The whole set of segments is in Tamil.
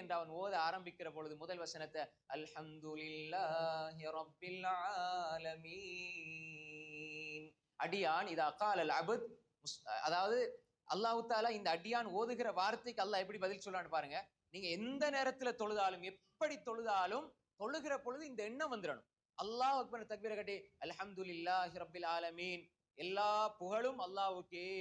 என்று அவன் ஓத ஆரம்பிக்கிற பொழுது முதல் வசனத்தை அல்ஹம்துலில்லாஹி ரப்பில் ஆலமீன், அடியான் இதா காலல் அபுத், அதாவது அல்லாஹ் தஆலா இந்த அடியான் ஓதுகிற வார்த்தைக்கு அல்லாஹ் எப்படி பதில் சொல்றான்னு பாருங்க. நீங்க எந்த நேரத்துல தொழுதாலும் எப்படி தொழுதாலும் தொழுகிற பொழுது இந்த எண்ணம் வந்துடணும். அல்லாஹ் அக்பர் தக்பீர கட்டி அல்ஹம்துலில்லாஹி ரப்பில் ஆலமீன், எல்லா புகழும் அல்லாஹ்வுக்கே,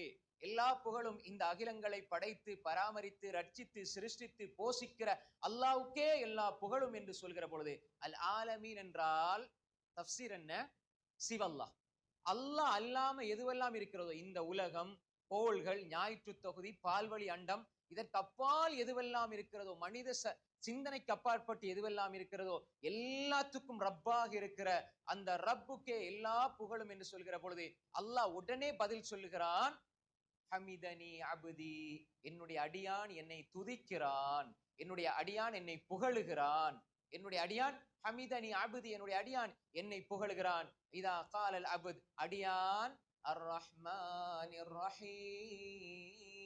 எல்லா புகழும் இந்த அகிலங்களை படைத்து பராமரித்து ரட்சித்து சிருஷ்டித்து போஷிக்கிற அல்லாஹ்வுக்கே எல்லா புகழும் என்று சொல்கிற பொழுது அல் ஆலமீன் என்றால் தஃப்சீர் என்ன? சிவல்லாஹ். அல்லாஹ் அல்லாம எதுவெல்லாம் இருக்கிறதோ, இந்த உலகம், கோள்கள், ஞாயிற்று தொகுதி, பால்வழி அண்டம், இதற்கு அப்பால் எதுவெல்லாம் இருக்கிறதோ, மனித சிந்தனைக்கு அப்பாற்பட்டு எதுவெல்லாம் இருக்கிறதோ எல்லாத்துக்கும் ரப்பாக இருக்கிற அந்த ரப்புக்கே எல்லா புகழும் என்று சொல்கிற பொழுது அல்லாஹ் உடனே பதில் சொல்லுகிறான், ஹமிதனி அபுதி, என்னுடைய அடியான் என்னை துதிக்கிறான், என்னுடைய அடியான் என்னை புகழுகிறான், என்னுடைய அடியான் ஹமிதனி அபுதி, என்னுடைய அடியான் என்னை புகழுகிறான். இதா காலல் அபுத், அடியான் அர் ரஹ்மானிர் ரஹீம்,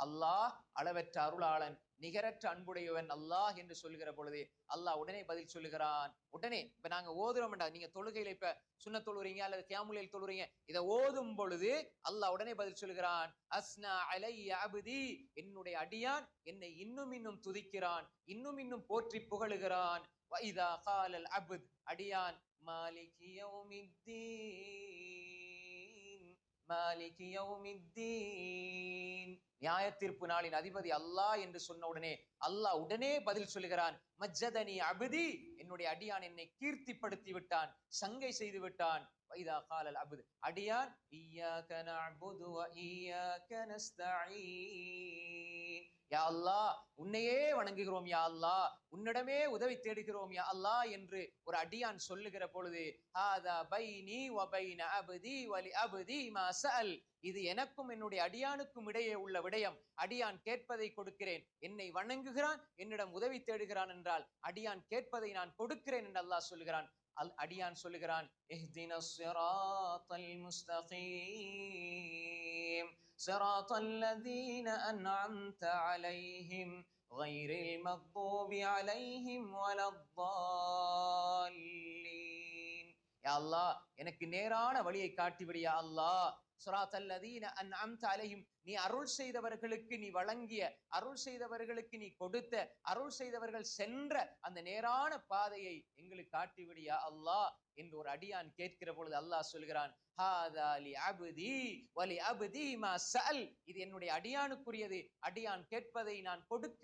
அல்லாஹ் அளவற்ற அருளாளன் நிகரற்ற அன்புடையவன் அல்லாஹ் என்று சொல்கிற பொழுது அல்லாஹ் உடனே பதில் சொல்லுகிறான். உடனே இப்ப நாங்க ஓதுறோம்டா, நீங்க தொழுகையில இப்ப சுன்ன தொழுறீங்க அல்லது கியாமுல் தொழுறீங்க, இதை ஓதும் பொழுது அல்லாஹ் உடனே பதில் சொல்லுகிறான், அஸ்னா அலைய அபுதி, என்னுடைய அடியான் என்னை இன்னும் இன்னும் துதிக்கிறான், இன்னும் இன்னும் போற்றி புகழுகிறான். வைதா காலல் அபுத், அடியான் மாலிகி யௌமித்தீன், மாலிகி யௌமித்தீன், நியாய தீர்ப்பு நாளின் அதிபதி அல்லாஹ் என்று சொன்ன உடனே அல்லாஹ் உடனே பதில் சொல்லுகிறான், மஜ்ஜதனி அபுதி, என்னுடைய அடியான் என்னை கீர்த்திப்படுத்தி விட்டான், சங்கை செய்து விட்டான். வைதா காலல் அபுத், அடியான் இய்யாக நஅபுது வ இய்யாக நஸ்தஈன், யா அல்லாஹ் உன்னையே வணங்குகிறோம், யா அல்லாஹ் உன்னிடமே உதவி தேடுகிறோம், யா அல்லாஹ் என்று ஒரு அடியான் சொல்லுகிற பொழுது ஹாதா பைனி வ பைன அபதி வ லி அபதி மா சஅல், இது எனக்கும் என்னுடைய அடியானுக்கும் இடையே உள்ள விடயம், அடியான் கேட்பதை கொடுக்கிறேன், என்னை வணங்குகிறான், என்னிடம் உதவி தேடுகிறான் என்றால் அடியான் கேட்பதை நான் கொடுக்கிறேன் என்று அல்லாஹ் சொல்லுகிறான். அடியான் சொல்லுகிறான், இஹ்தினஸ் ஸிராத்தல் முஸ்தகீம், ஸிராத்தல் லதீன அன்அம்த அலைஹிம் கைரில் மக்தூபி அலைஹிம் வலத்தால்லீன், யா அல்லாஹ் எனக்கு நேரான வழியை காட்டிவிடு, யா அல்லாஹ் ஸிராத்தல் லதீன அன்அம்த அலைஹிம், நீ அருள் செய்தவர்களுக்கு நீ வழங்கிய, அருள் செய்தவர்களுக்கு நீ கொடுத்த, அருள் செய்தவர்கள் சென்ற அந்த நேரான பாதையை எங்களுக்கு காட்டிவிடு யா அல்லாஹ் என்று ஒரு அடியான் கேட்கிற பொழுது அல்லாஹ் சொல்கிறான், ஹாதா லி அப்தி வ லி அப்தி மா சஅல், இது என்னுடைய அடியானுக்குரியது, அடியான் கேட்பதை நான் கொடுக்க